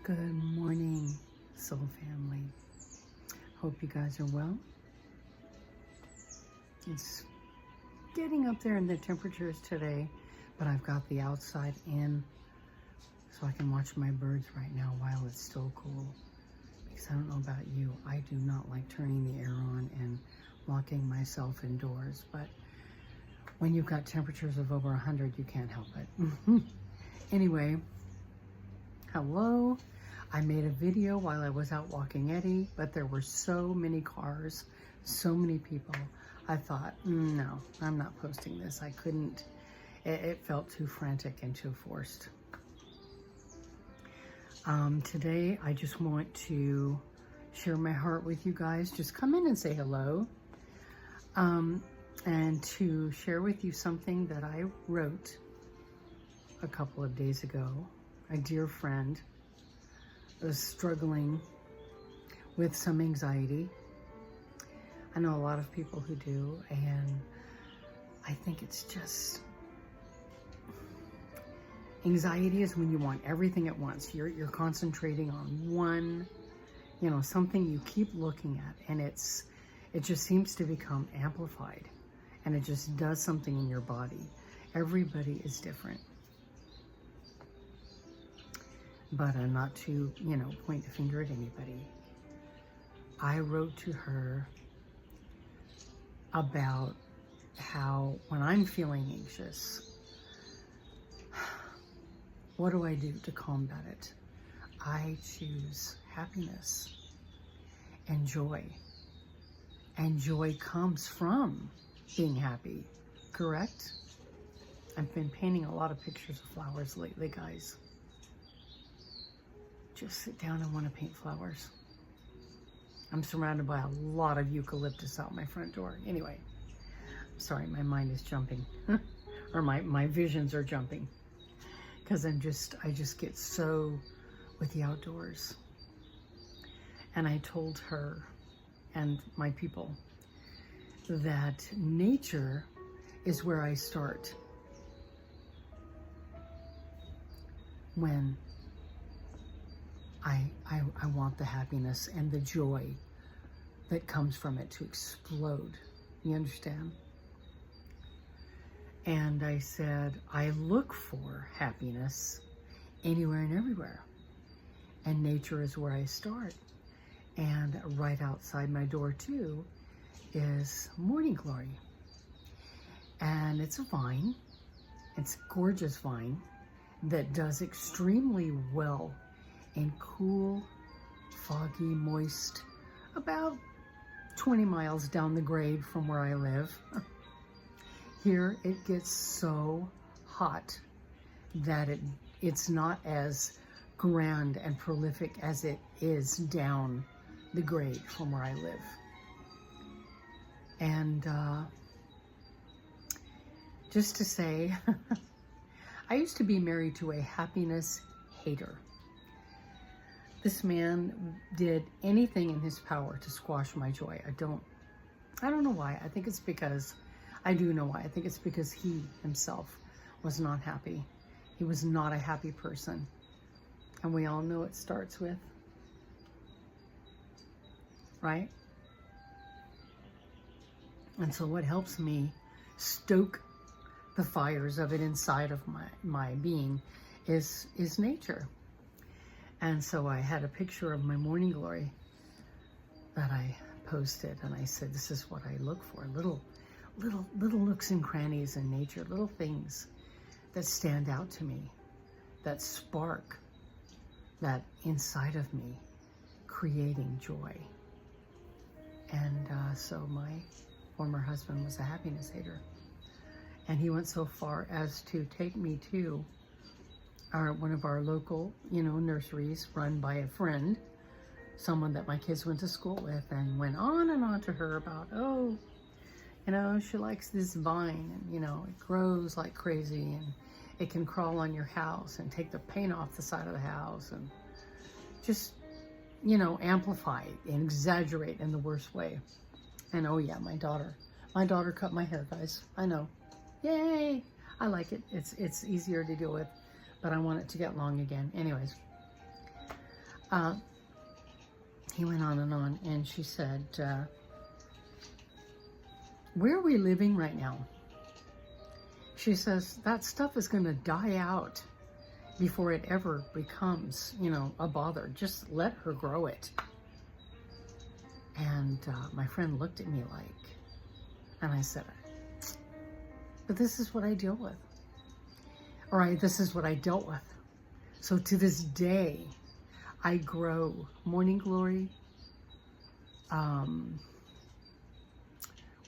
Good morning, soul family. Hope you guys are well. It's getting up there in the temperatures today, but I've got the outside in so I can watch my birds right now while it's still cool. Because I don't know about you, I do not like turning the air on and locking myself indoors, but when you've got temperatures of over 100, you can't help it. Anyway, hello. I made a video while I was out walking Eddie, but there were so many cars, so many people. I thought, no, I'm not posting this. I couldn't, it felt too frantic and too forced. Today, I just want to share my heart with you guys. Just come in and say hello. And to share with you something that I wrote a couple of days ago. A dear friend was struggling with some anxiety. I know a lot of people who do, and I think it's just, anxiety is when you want everything at once. You're concentrating on one, something you keep looking at, and it just seems to become amplified, and it just does something in your body. Everybody is different. But not to, point the finger at anybody. I wrote to her about how when I'm feeling anxious, what do I do to combat it? I choose happiness and joy. And joy comes from being happy, correct? I've been painting a lot of pictures of flowers lately, guys. Just sit down and want to paint flowers. I'm surrounded by a lot of eucalyptus out my front door. Anyway, sorry, my mind is jumping. Or my visions are jumping. Because I just get so with the outdoors. And I told her and my people that nature is where I start when I want the happiness and the joy that comes from it to explode. You understand? And I said, I look for happiness anywhere and everywhere. And nature is where I start. And right outside my door too is morning glory. And it's a vine. It's a gorgeous vine that does extremely well in cool, foggy, moist, about 20 miles down the grade from where I live. Here it gets so hot that it's not as grand and prolific as it is down the grade from where I live. And just to say, I used to be married to a happiness hater. This man did anything in his power to squash my joy. I don't know why. I think it's because, I do know why. I think it's because he himself was not happy. He was not a happy person. And we all know it starts with, right? And so what helps me stoke the fires of it inside of my being is nature. And so I had a picture of my morning glory that I posted, and I said, this is what I look for. Little nooks and crannies in nature, little things that stand out to me, that spark that inside of me, creating joy. And so my former husband was a happiness hater. And he went so far as to take me to one of our local, nurseries run by a friend, someone that my kids went to school with, and went on and on to her about, she likes this vine, and, it grows like crazy, and it can crawl on your house and take the paint off the side of the house, and just, amplify and exaggerate in the worst way. And oh yeah, my daughter cut my hair, guys. I know. Yay! I like it. It's easier to deal with, but I want it to get long again. Anyways, he went on, and she said, where are we living right now? She says, that stuff is going to die out before it ever becomes, a bother. Just let her grow it. And my friend looked at me and I said, but this is what I deal with. This is what I dealt with. So to this day, I grow morning glory.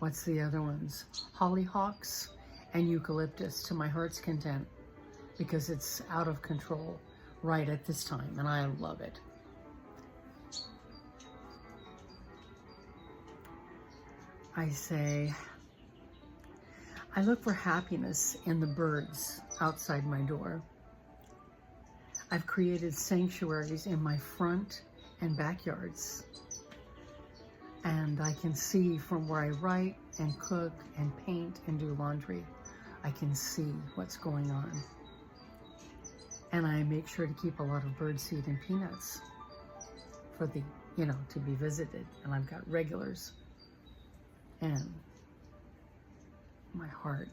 What's the other ones? Hollyhocks and eucalyptus to my heart's content, because it's out of control right at this time, and I love it. I say, I look for happiness in the birds outside my door. I've created sanctuaries in my front and backyards. And I can see from where I write and cook and paint and do laundry, I can see what's going on. And I make sure to keep a lot of birdseed and peanuts for the, to be visited. And I've got regulars. And my heart,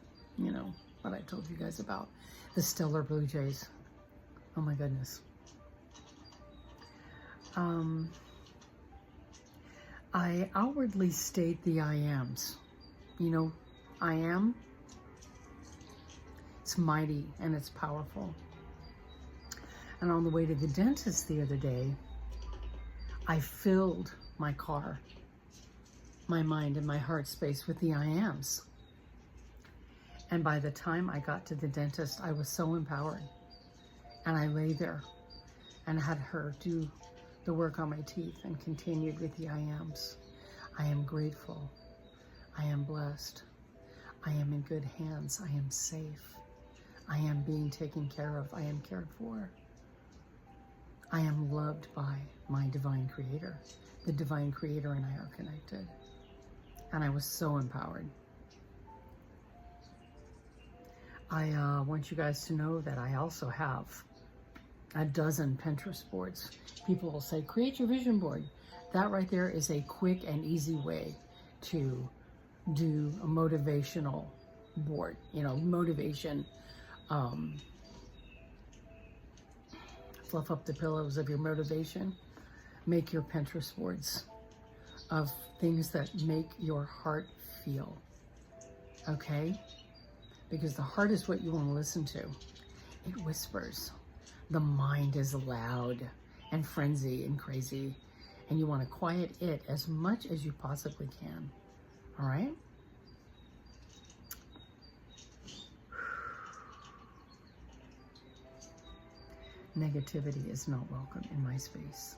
what I told you guys about, the stellar blue jays. Oh my goodness. I outwardly state the I ams. I am. It's mighty and it's powerful. And on the way to the dentist the other day, I filled my car, my mind and my heart space with the I ams. And by the time I got to the dentist, I was so empowered. And I lay there and had her do the work on my teeth and continued with the I ams. I am grateful. I am blessed. I am in good hands. I am safe. I am being taken care of. I am cared for. I am loved by my divine creator. The divine creator and I are connected. And I was so empowered. I want you guys to know that I also have a dozen Pinterest boards. People will say, create your vision board. That right there is a quick and easy way to do a motivational board. Motivation. Fluff up the pillows of your motivation. Make your Pinterest boards of things that make your heart feel. Okay? Because the heart is what you want to listen to. It whispers. The mind is loud and frenzy and crazy, and you want to quiet it as much as you possibly can. All right? Negativity is not welcome in my space.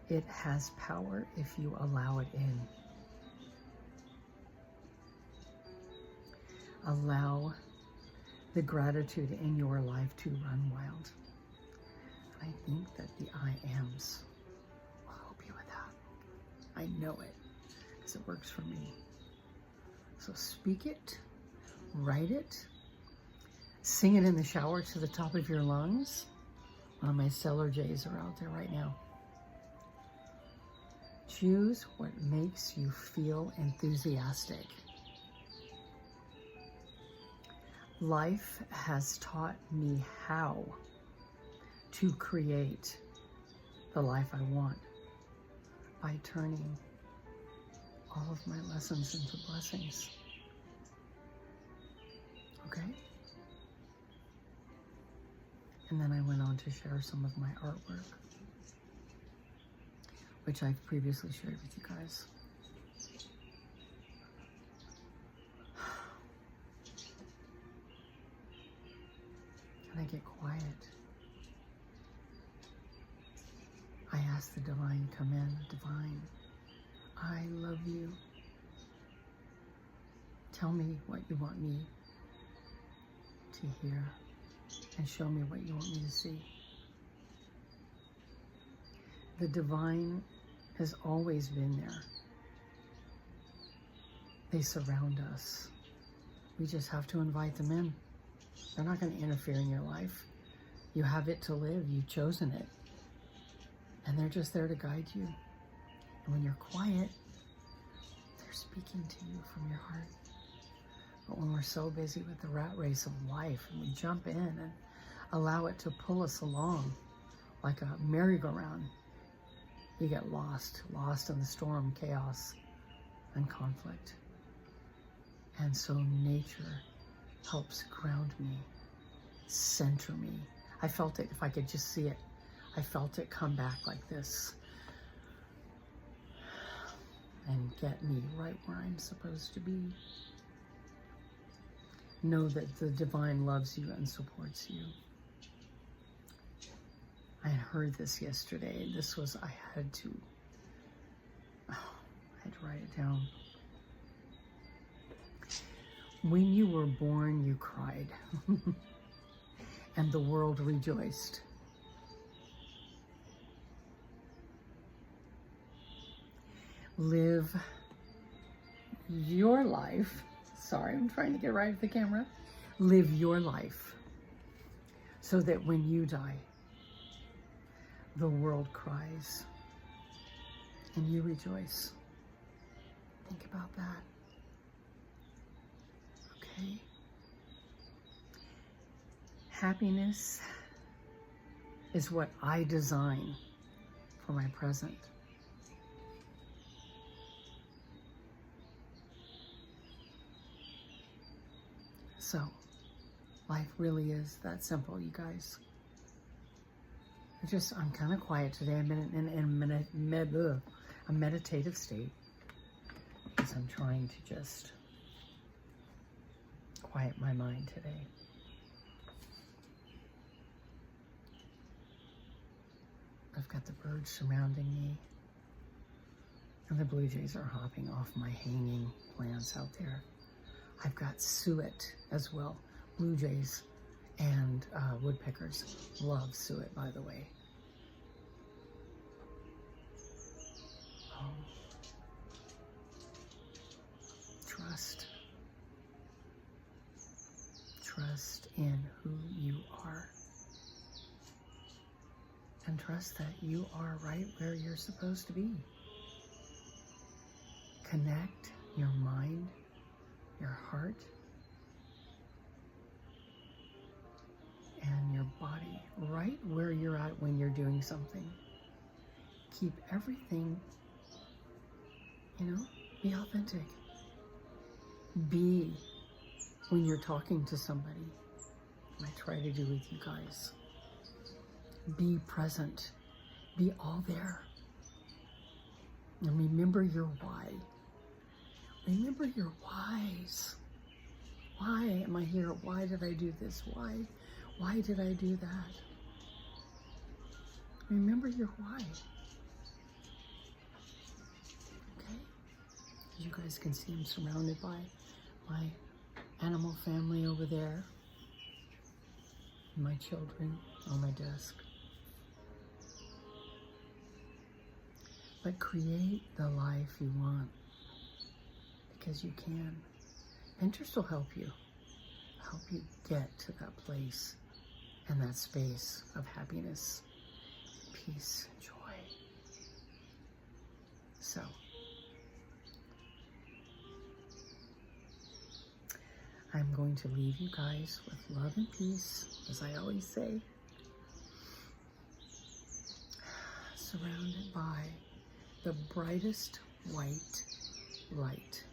It has power if you allow it in. Allow the gratitude in your life to run wild. I think that the I ams will help you with that. I know it, because it works for me. So speak it, write it, sing it in the shower to the top of your lungs. One of my stellar jays are out there right now. Choose what makes you feel enthusiastic. Life has taught me how to create the life I want by turning all of my lessons into blessings. Okay? And then I went on to share some of my artwork, which I've previously shared with you guys. And I get quiet. I ask the divine, come in, divine, I love you. Tell me what you want me to hear and show me what you want me to see. The divine has always been there. They surround us. We just have to invite them in. They're not going to interfere in your life. You have it to live. You've chosen it. And they're just there to guide you. And when you're quiet, they're speaking to you from your heart. But when we're so busy with the rat race of life and we jump in and allow it to pull us along like a merry-go-round, you get lost in the storm, chaos, and conflict. And so nature helps ground me, center me. I felt it, if I could just see it, I felt it come back like this and get me right where I'm supposed to be. Know that the divine loves you and supports you. I heard this yesterday. This was, I had to write it down. When you were born, you cried, and the world rejoiced. Live your life. Sorry, I'm trying to get right at the camera. Live your life so that when you die, the world cries and you rejoice. Think about that. Okay? Happiness is what I design for my present. So, life really is that simple, you guys. I'm kind of quiet today. I'm in a meditative state because I'm trying to just quiet my mind today. I've got the birds surrounding me, and the blue jays are hopping off my hanging plants out there. I've got suet as well. Blue jays and woodpeckers love suet, by the way. Trust. Trust in who you are. And trust that you are right where you're supposed to be. Connect your mind, your heart, and your body right where you're at when you're doing something. Keep everything, be authentic. Be when you're talking to somebody. I try to do with you guys. Be present. Be all there. And remember your why. Remember your whys. Why am I here? Why did I do this? Why did I do that? Remember your why. Okay? As you guys can see, I'm surrounded by my animal family over there. My children on my desk. But create the life you want, because you can. Pinterest will help you get to that place and that space of happiness, peace, joy. So, I'm going to leave you guys with love and peace, as I always say, surrounded by the brightest white light.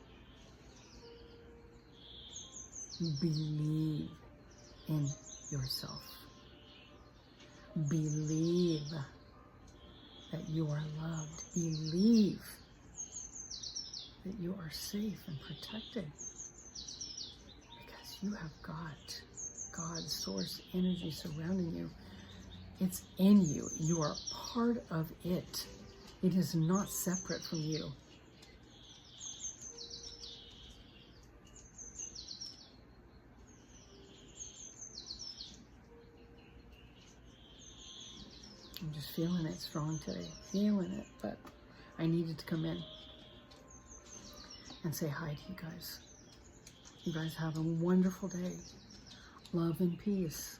Believe in yourself. Believe that you are loved. Believe that you are safe and protected, because you have got God's source energy surrounding you. It's in you. You are part of it. It is not separate from you. I'm just feeling it strong today. Feeling it, but I needed to come in and say hi to you guys. You guys have a wonderful day. Love and peace.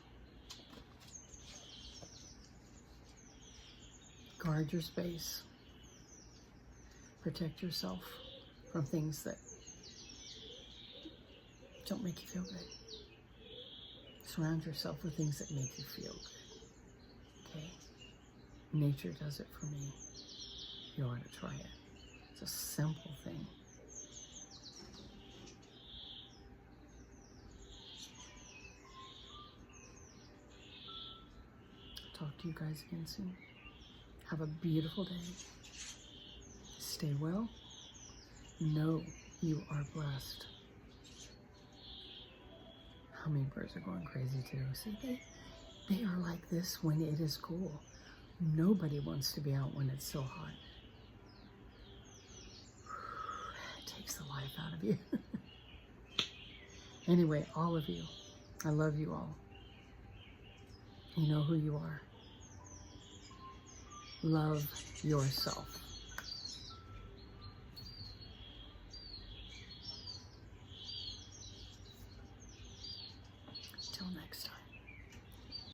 Guard your space. Protect yourself from things that don't make you feel good. Surround yourself with things that make you feel good. Okay? Nature does it for me. You ought to try it. It's a simple thing. Talk to you guys again soon. Have a beautiful day. Stay well. Know you are blessed. Hummingbirds are going crazy too. See, they are like this when it is cool. Nobody wants to be out when it's so hot. It takes the life out of you. Anyway, all of you, I love you all. You know who you are. Love yourself.